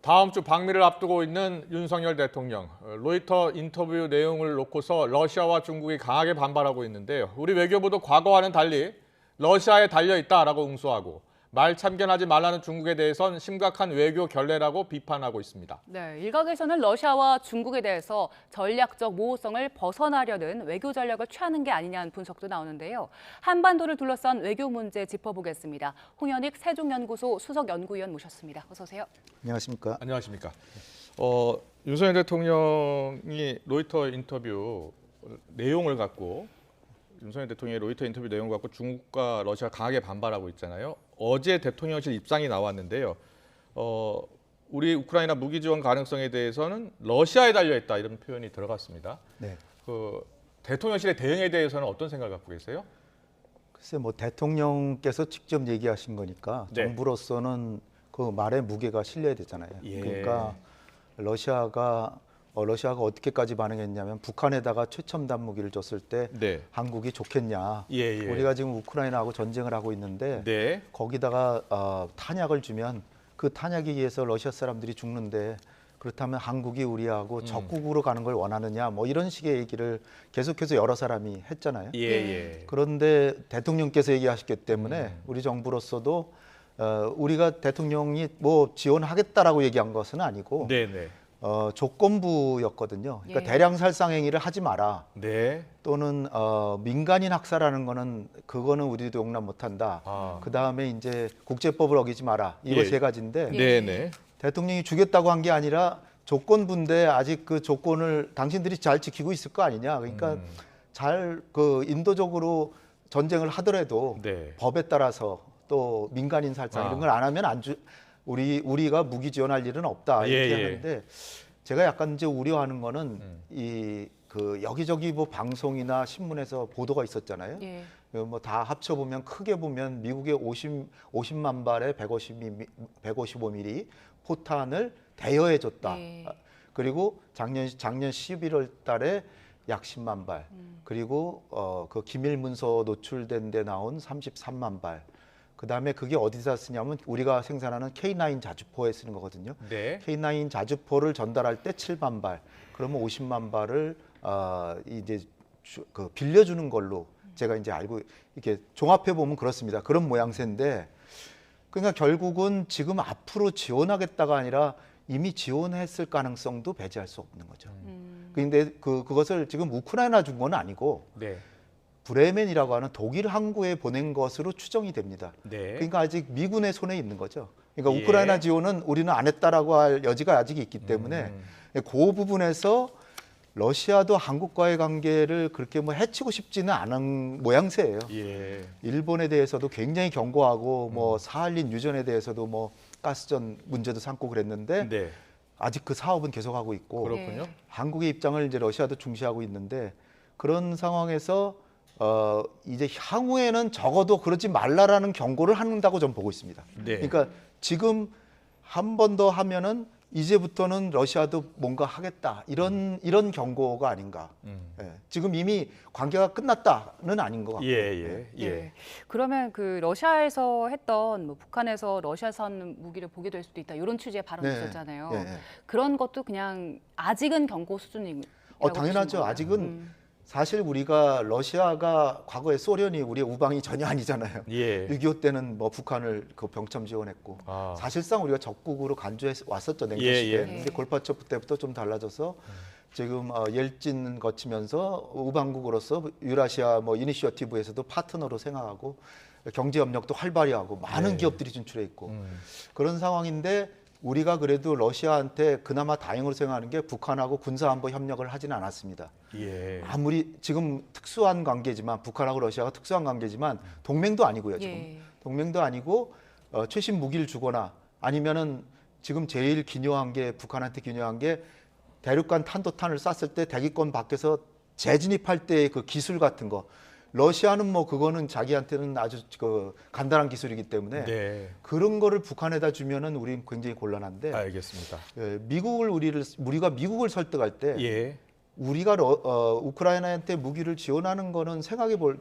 다음 주 방미를 앞두고 있는 윤석열 대통령, 로이터 인터뷰 내용을 놓고서 러시아와 중국이 강하게 반발하고 있는데요. 우리 외교부도 과거와는 달리 러시아에 달려있다라고 응수하고 말 참견하지 말라는 중국에 대해선 심각한 외교 결례라고 비판하고 있습니다. 네, 일각에서는 러시아와 중국에 대해서 전략적 모호성을 벗어나려는 외교 전략을 취하는 게 아니냐는 분석도 나오는데요. 한반도를 둘러싼 외교 문제 짚어보겠습니다. 홍현익 세종연구소 수석연구위원 모셨습니다. 어서 오세요. 안녕하십니까? 안녕하십니까. 윤석열 대통령이 로이터 인터뷰 내용을 갖고 윤석열 대통령의 로이터 인터뷰 내용을 갖고 중국과 러시아가 강하게 반발하고 있잖아요. 어제 대통령실 입장이 나왔는데요. 우리 우크라이나 무기 지원 가능성에 대해서는 러시아에 달려있다 이런 표현이 들어갔습니다. 네. 그 대통령실의 대응에 대해서는 어떤 생각을 갖고 계세요? 글쎄 뭐 대통령께서 직접 얘기하신 거니까 네. 정부로서는 그 말의 무게가 실려야 되잖아요. 예. 그러니까 러시아가 어떻게까지 반응했냐면 북한에다가 최첨단 무기를 줬을 때 네. 한국이 좋겠냐. 예. 우리가 지금 우크라이나하고 전쟁을 하고 있는데 네. 거기다가 탄약을 주면 그 탄약에 의해서 러시아 사람들이 죽는데 그렇다면 한국이 우리하고 적국으로 가는 걸 원하느냐 뭐 이런 식의 얘기를 계속해서 여러 사람이 했잖아요. 예. 그런데 대통령께서 얘기하셨기 때문에 우리 정부로서도 우리가 대통령이 뭐 지원하겠다라고 얘기한 것은 아니고 네네. 조건부였거든요. 그러니까 예. 대량 살상 행위를 하지 마라. 네. 또는 민간인 학살하는 거는 그거는 우리도 용납 못한다. 아. 그 다음에 이제 국제법을 어기지 마라. 이거 예. 세 가지인데 네네. 대통령이 주겠다고 한 게 아니라 조건부인데 아직 그 조건을 당신들이 잘 지키고 있을 거 아니냐. 그러니까 잘 그 인도적으로 전쟁을 하더라도 네. 법에 따라서 또 민간인 살상 이런 걸 안 하면 우리가 무기 지원할 일은 없다 이렇게 예. 하는데 제가 약간 이제 우려하는 거는 이 그 여기저기 뭐 방송이나 신문에서 보도가 있었잖아요. 예. 뭐 다 합쳐 보면 크게 보면 미국의 50만 발의 155mm 포탄을 대여해 줬다. 예. 그리고 작년 11월 달에 약 10만 발. 그리고 그 기밀 문서 노출된 데 나온 33만 발. 그다음에 그게 어디서 쓰냐면 우리가 생산하는 K9 자주포에 쓰는 거거든요. 네. K9 자주포를 전달할 때 7만 발. 그러면 50만 발을 이제 그 빌려주는 걸로 제가 이제 알고 이렇게 종합해 보면 그렇습니다. 그런 모양새인데 그러니까 결국은 지금 앞으로 지원하겠다가 아니라 이미 지원했을 가능성도 배제할 수 없는 거죠. 그런데 그것을 지금 우크라이나 준 건 아니고 네. 브레멘이라고 하는 독일 항구에 보낸 것으로 추정이 됩니다. 네. 그러니까 아직 미군의 손에 있는 거죠. 그러니까 예. 우크라이나 지원은 우리는 안 했다라고 할 여지가 아직 있기 때문에 그 부분에서 러시아도 한국과의 관계를 그렇게 뭐 해치고 싶지는 않은 모양새예요. 예. 일본에 대해서도 굉장히 경고하고 뭐 사할린 유전에 대해서도 뭐 가스전 문제도 삼고 그랬는데 네. 아직 그 사업은 계속하고 있고 그렇군요. 한국의 입장을 이제 러시아도 중시하고 있는데 그런 상황에서 이제 향후에는 적어도 그러지 말라라는 경고를 한다고 저는 보고 있습니다. 네. 그러니까 지금 한 번 더 하면은 이제부터는 러시아도 뭔가 하겠다 이런 경고가 아닌가. 예. 지금 이미 관계가 끝났다는 아닌 것 같고. 예. 예. 그러면 그 러시아에서 했던 뭐 북한에서 러시아산 무기를 보게 될 수도 있다 이런 취지의 발언이 네. 있었잖아요. 예. 그런 것도 그냥 아직은 경고 수준이라고 당연하죠. 아직은 사실 우리가 러시아가 과거에 소련이 우리의 우방이 전혀 아니잖아요. 예. 6.25 때는 뭐 북한을 그 병참 지원했고 아. 사실상 우리가 적국으로 간주해 왔었죠. 냉전 예, 시대에. 예. 근데 골바초프 때부터 좀 달라져서 지금 옐진 거치면서 우방국으로서 유라시아 뭐 이니셔티브에서도 파트너로 생각하고 경제 협력도 활발히 하고 많은 네. 기업들이 진출해 있고 그런 상황인데 우리가 그래도 러시아한테 그나마 다행으로 생각하는 게 북한하고 군사안보 협력을 하지는 않았습니다. 예. 아무리 지금 특수한 관계지만 북한하고 러시아가 특수한 관계지만 동맹도 아니고요. 지금 예. 동맹도 아니고 최신 무기를 주거나 아니면은 지금 제일 기묘한 게 북한한테 기묘한 게 대륙간 탄도탄을 쐈을 때 대기권 밖에서 재진입할 때의 그 기술 같은 거 러시아는 뭐 그거는 자기한테는 아주 그 간단한 기술이기 때문에 네. 그런 거를 북한에다 주면은 우리는 굉장히 곤란한데 알겠습니다. 우리가 미국을 설득할 때 예. 우리가 우크라이나한테 무기를 지원하는 거는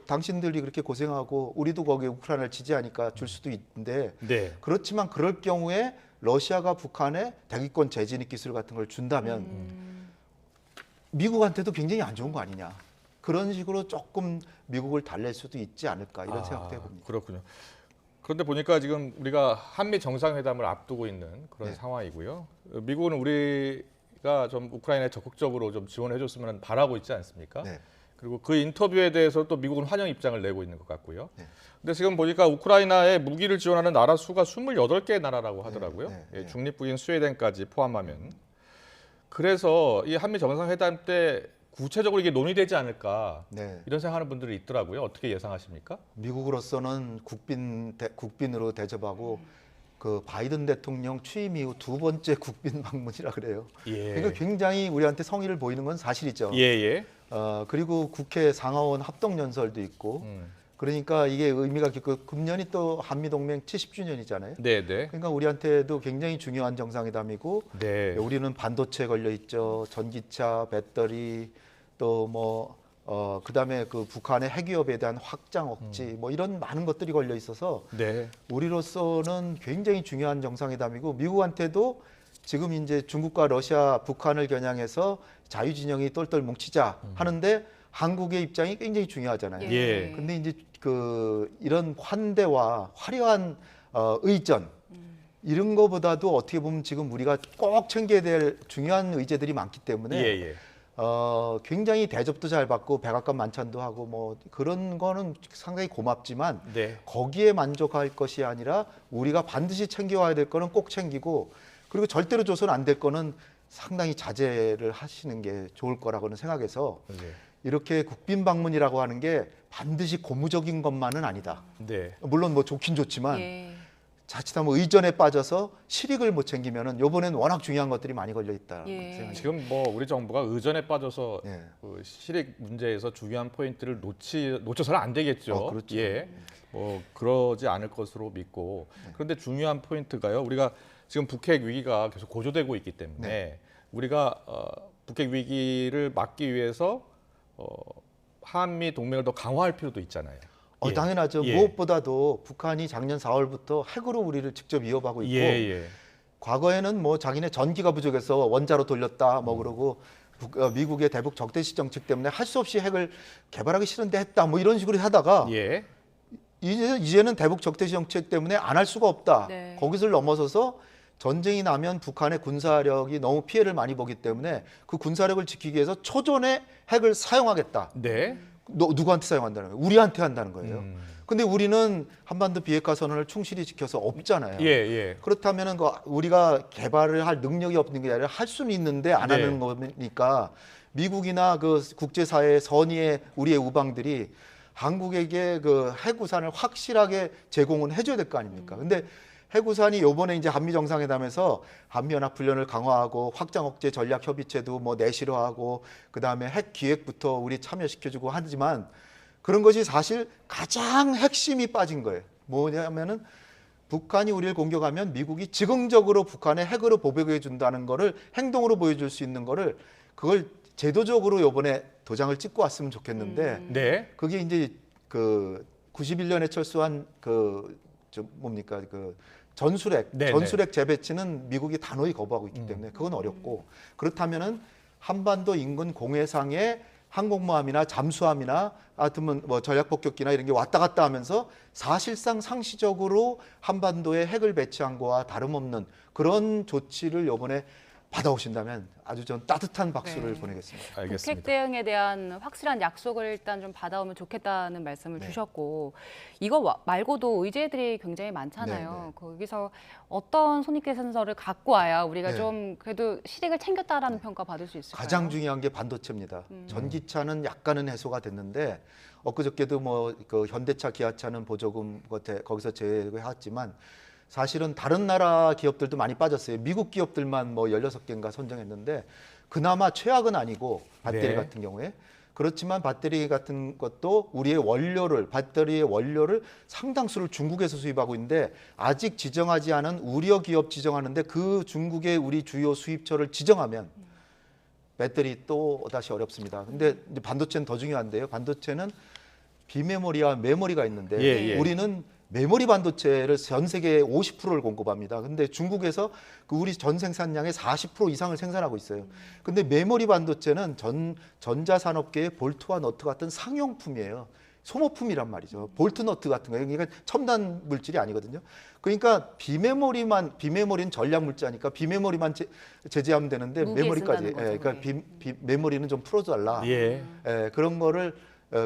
당신들이 그렇게 고생하고 우리도 거기에 우크라이나를 지지하니까 줄 수도 있는데 네. 그렇지만 그럴 경우에 러시아가 북한에 대기권 재진입 기술 같은 걸 준다면 미국한테도 굉장히 안 좋은 거 아니냐. 그런 식으로 조금 미국을 달랠 수도 있지 않을까 이런 생각도 해봅니다. 그렇군요. 그런데 보니까 지금 우리가 한미 정상회담을 앞두고 있는 그런 네. 상황이고요. 미국은 우리가 좀 우크라이나에 적극적으로 좀 지원해줬으면 바라고 있지 않습니까? 네. 그리고 그 인터뷰에 대해서 또 미국은 환영 입장을 내고 있는 것 같고요. 네. 근데 지금 보니까 우크라이나에 무기를 지원하는 나라 수가 28개 나라라고 하더라고요. 네, 예, 네. 중립국인 스웨덴까지 포함하면. 그래서 이 한미 정상회담 때 구체적으로 이게 논의되지 않을까 네. 이런 생각하는 분들이 있더라고요. 어떻게 예상하십니까? 미국으로서는 국빈으로 대접하고 그 바이든 대통령 취임 이후 두 번째 국빈 방문이라 그래요. 예. 그러니까 굉장히 우리한테 성의를 보이는 건 사실이죠. 예. 그리고 국회 상하원 합동 연설도 있고 그러니까 이게 의미가 깊고 금년이 또 한미 동맹 70주년이잖아요. 네. 그러니까 우리한테도 굉장히 중요한 정상회담이고 네. 우리는 반도체 걸려 있죠. 전기차, 배터리 또 뭐 그다음에 그 북한의 핵위협에 대한 확장 억지 뭐 이런 많은 것들이 걸려 있어서 네. 우리로서는 굉장히 중요한 정상회담이고 미국한테도 지금 이제 중국과 러시아, 북한을 겨냥해서 자유진영이 똘똘 뭉치자 하는데 한국의 입장이 굉장히 중요하잖아요. 예. 근데 이제 그 이런 환대와 화려한 의전 이런 거보다도 어떻게 보면 지금 우리가 꼭 챙겨야 될 중요한 의제들이 많기 때문에 예. 굉장히 대접도 잘 받고 백악관 만찬도 하고 뭐 그런 거는 상당히 고맙지만 네. 거기에 만족할 것이 아니라 우리가 반드시 챙겨와야 될 거는 꼭 챙기고 그리고 절대로 줘서는 안 될 거는 상당히 자제를 하시는 게 좋을 거라고는 생각해서 네. 이렇게 국빈 방문이라고 하는 게 반드시 고무적인 것만은 아니다. 네. 물론 뭐 좋긴 좋지만 예. 자칫하면 의전에 빠져서 실익을 못 챙기면은 이번엔 워낙 중요한 것들이 많이 걸려 있다. 예. 생각이 지금 뭐 우리 정부가 의전에 빠져서 네. 그 실익 문제에서 중요한 포인트를 놓쳐서는 안 되겠죠. 그렇죠. 예. 뭐 그러지 않을 것으로 믿고 그런데 중요한 포인트가요. 우리가 지금 북핵 위기가 계속 고조되고 있기 때문에 네. 우리가 북핵 위기를 막기 위해서 한미 동맹을 더 강화할 필요도 있잖아요. 예. 당연하죠. 예. 무엇보다도 북한이 작년 4월부터 핵으로 우리를 직접 위협하고 있고 예. 과거에는 뭐 자기네 전기가 부족해서 원자로 돌렸다 뭐 그러고 미국의 대북 적대시 정책 때문에 할 수 없이 핵을 개발하기 싫은데 했다 뭐 이런 식으로 하다가 예. 이제는 대북 적대시 정책 때문에 안 할 수가 없다. 네. 거기서 넘어서서 전쟁이 나면 북한의 군사력이 너무 피해를 많이 보기 때문에 그 군사력을 지키기 위해서 초전에 핵을 사용하겠다. 네. 누구한테 사용한다는 거예요? 우리한테 한다는 거예요. 음. 근데 우리는 한반도 비핵화 선언을 충실히 지켜서 없잖아요. 예. 그렇다면은 그 우리가 개발을 할 능력이 없는 게 아니라 할 수는 있는데 안 네. 하는 거니까 미국이나 그 국제사회 선의의 우리의 우방들이 한국에게 그 핵우산을 확실하게 제공은 해줘야 될 거 아닙니까? 근데 핵우산이 요번에 이제 한미 정상회담에서 한미연합훈련을 강화하고 확장 억제 전략 협의체도 뭐 내실화하고 그다음에 핵 기획부터 우리 참여시켜주고 하지만 그런 것이 사실 가장 핵심이 빠진 거예요. 뭐냐면은 북한이 우리를 공격하면 미국이 즉흥적으로 북한의 핵으로 보복해 준다는 거를 행동으로 보여줄 수 있는 거를 그걸 제도적으로 요번에 도장을 찍고 왔으면 좋겠는데 네. 그게 이제 그 91년에 철수한 뭡니까 그 전술핵 네네. 전술핵 재배치는 미국이 단호히 거부하고 있기 때문에 그건 어렵고 그렇다면은 한반도 인근 공해상에 항공모함이나 잠수함이나 하여튼 뭐 전략폭격기나 이런 게 왔다 갔다 하면서 사실상 상시적으로 한반도에 핵을 배치한 거와 다름없는 그런 조치를 이번에 받아오신다면 아주 전 따뜻한 박수를 네. 보내겠습니다. 북핵 알겠습니다. 대응에 대한 확실한 약속을 일단 좀 받아오면 좋겠다는 말씀을 네. 주셨고 이거 말고도 의제들이 굉장히 많잖아요. 네, 네. 거기서 어떤 손익계산서를 갖고 와야 우리가 네. 좀 그래도 실익을 챙겼다라는 평가 받을 수 있을까요? 가장 중요한 게 반도체입니다. 전기차는 약간은 해소가 됐는데 엊그저께도 뭐 그 현대차, 기아차는 보조금 거기서 제외했지만 사실은 다른 나라 기업들도 많이 빠졌어요. 미국 기업들만 뭐 16개인가 선정했는데 그나마 최악은 아니고 배터리 네. 같은 경우에 그렇지만 배터리 같은 것도 배터리의 원료를 상당수를 중국에서 수입하고 있는데 아직 지정하지 않은 우려 기업 지정하는데 그 중국의 우리 주요 수입처를 지정하면 배터리 또 다시 어렵습니다. 근데 이제 반도체는 더 중요한데요. 반도체는 비메모리와 메모리가 있는데 예. 우리는 메모리 반도체를 전 세계 50%를 공급합니다. 근데 중국에서 그 우리 전 생산량의 40% 이상을 생산하고 있어요. 근데 메모리 반도체는 전자산업계의 볼트와 너트 같은 상용품이에요. 소모품이란 말이죠. 볼트 너트 같은 거예요. 그러니까 첨단 물질이 아니거든요. 그러니까 비메모리는 전략 물자니까 비메모리만 제재하면 되는데 무기에 메모리까지. 쓴다는 거죠, 그러니까 메모리는 좀 풀어달라. 예. 그런 거를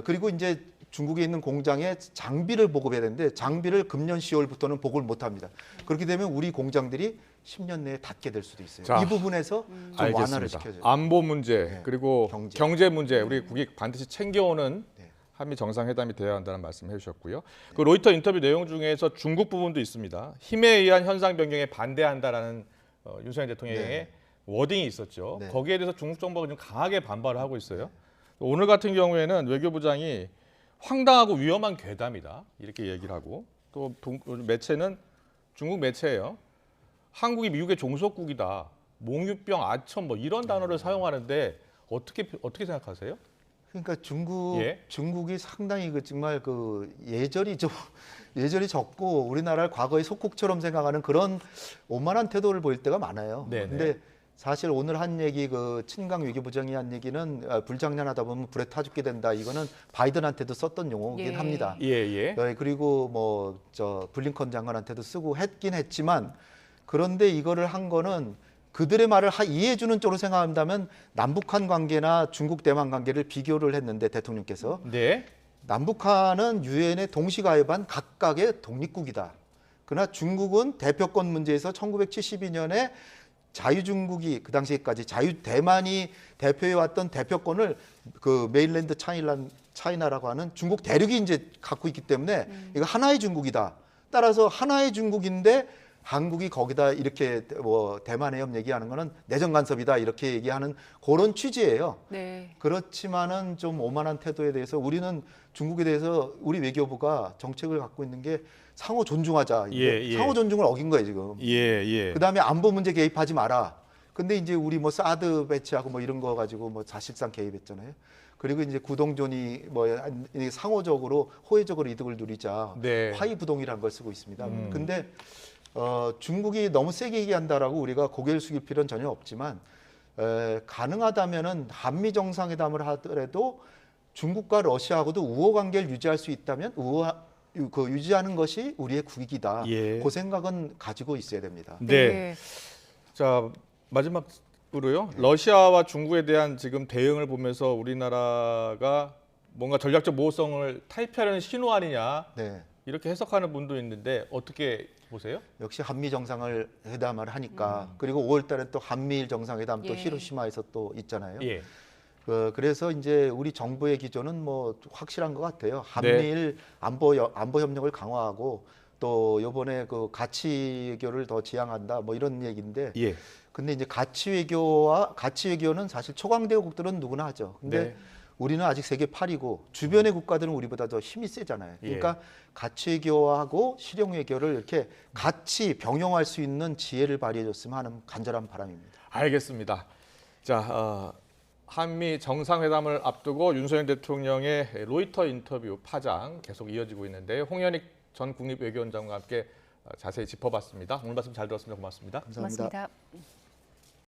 그리고 이제 중국에 있는 공장에 장비를 보급해야 되는데 장비를 금년 10월부터는 보급을 못 합니다. 그렇게 되면 우리 공장들이 10년 내에 닫게 될 수도 있어요. 자, 이 부분에서 좀 완화를 알겠습니다. 시켜줘요. 안보 문제 네. 그리고 경제. 경제 문제 우리 국익 반드시 챙겨오는 네. 한미 정상회담이 되어야 한다는 말씀을 해주셨고요. 그 로이터 인터뷰 내용 중에서 중국 부분도 있습니다. 힘에 의한 현상 변경에 반대한다라는 윤석열 대통령의 네. 워딩이 있었죠. 네. 거기에 대해서 중국 정부가 좀 강하게 반발을 하고 있어요. 오늘 같은 경우에는 외교부장이 황당하고 위험한 괴담이다 이렇게 얘기를 하고 또 매체는 중국 매체예요. 한국이 미국의 종속국이다. 몽유병, 아첨 뭐 이런 단어를 사용하는데 어떻게 생각하세요? 그러니까 예. 중국이 상당히 정말 예절이 적고 우리나라를 과거의 속국처럼 생각하는 그런 오만한 태도를 보일 때가 많아요. 네네. 근데 사실 오늘 한 얘기 친강 외교부장이 한 얘기는 불장난하다 보면 불에 타 죽게 된다. 이거는 바이든한테도 썼던 용어이긴 예. 합니다. 예. 그리고 블링컨 장관한테도 쓰고 했긴 했지만 그런데 이거를 한 거는 그들의 말을 이해해주는 쪽으로 생각한다면 남북한 관계나 중국 대만 관계를 비교를 했는데 대통령께서 네. 남북한은 유엔에 동시 가입한 각각의 독립국이다. 그러나 중국은 대표권 문제에서 1972년에 자유중국이 그 당시에까지 자유대만이 대표해왔던 대표권을 그 메인랜드 차이나라고 하는 중국 대륙이 이제 갖고 있기 때문에 이거 하나의 중국이다. 따라서 하나의 중국인데 한국이 거기다 이렇게 대만 해협 얘기하는 거는 내정 간섭이다 이렇게 얘기하는 그런 취지예요. 네. 그렇지만은 좀 오만한 태도에 대해서 우리는 중국에 대해서 우리 외교부가 정책을 갖고 있는 게 상호 존중하자. 예. 상호 존중을 어긴 거예요 지금. 예. 그다음에 안보 문제 개입하지 마라. 근데 이제 우리 사드 배치하고 이런 거 가지고 사실상 개입했잖아요. 그리고 이제 구동존이 상호적으로 호혜적으로 이득을 누리자. 네. 화이부동이라는 걸 쓰고 있습니다. 근데 중국이 너무 세게 얘기한다라고 우리가 고개를 숙일 필요는 전혀 없지만 가능하다면은 한미 정상회담을 하더라도 중국과 러시아하고도 우호 관계를 유지할 수 있다면 유지하는 것이 우리의 국익이다. 예. 그 생각은 가지고 있어야 됩니다. 네. 자, 마지막으로요. 러시아와 중국에 대한 지금 대응을 보면서 우리나라가 뭔가 전략적 모호성을 탈피하려는 신호 아니냐 네. 이렇게 해석하는 분도 있는데 어떻게 보세요? 역시 한미 정상회담을 하니까 그리고 5월달에 또 한미일 정상회담 또 예. 히로시마에서 또 있잖아요. 예. 그래서 이제 우리 정부의 기조는 확실한 것 같아요. 한미일 안보 협력을 강화하고 또 이번에 가치 외교를 더 지향한다 이런 얘기인데. 예. 근데 이제 가치 외교는 사실 초강대국들은 누구나 하죠. 근데 네. 우리는 아직 세계 8위고 주변의 국가들은 우리보다 더 힘이 세잖아요. 그러니까 가치 외교하고 실용 외교를 이렇게 같이 병용할 수 있는 지혜를 발휘해줬으면 하는 간절한 바람입니다. 알겠습니다. 자, 한미 정상회담을 앞두고 윤석열 대통령의 로이터 인터뷰 파장 계속 이어지고 있는데 홍현익 전 국립외교원장과 함께 자세히 짚어봤습니다. 오늘 말씀 잘 들었습니다. 고맙습니다. 감사합니다. 고맙습니다.